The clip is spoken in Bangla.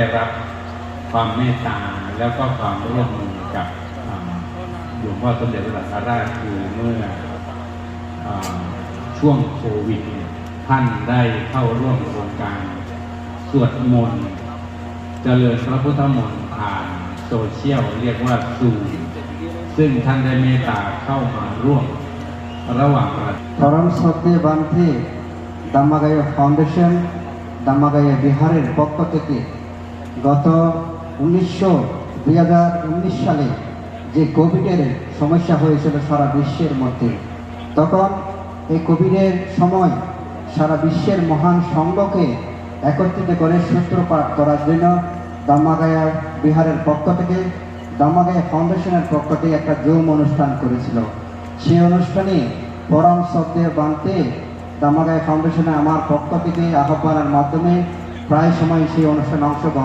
ได้รับความเมตตาแล้วก็ความร่วมมือกับหลวงพ่อสมเด็จพระสังฆราชคือเมื่อช่วงโควิดท่านได้เข้าร่วมโครงการสวดมนต์เจริญพระพุทธมนต์ผ่านโซเชียลเรียกว่าซูมซึ่งท่านได้เมตตาเข้ามาร่วมระหว่างপরম শ্রদ্ধেয় বান্তি দাম্মাগাইয়া ফাউন্ডেশন দাম্মাগাইয়া বিহারের পক্ষ থেকে গত 2019 সালে যে কোভিডের সমস্যা হয়েছিল সারা বিশ্বের মধ্যে, তখন এই কোভিডের সময় সারা বিশ্বের মহান সংঘকে একত্রিত করে সূত্রপাত করার জন্য দাম্মাগাইয়া বিহারের পক্ষ থেকে দাম্মাগাইয়া ফাউন্ডেশনের পক্ষ থেকে একটা জুম অনুষ্ঠান করেছিল। সেই অনুষ্ঠানে পরম শ্রদ্ধেয় বান্তে দাম্মাগাইয়া ফাউন্ডেশনে আমার পক্ষ থেকে আহ্বানের মাধ্যমে প্রায় সময় সেই অনুষ্ঠানে অংশগ্রহণ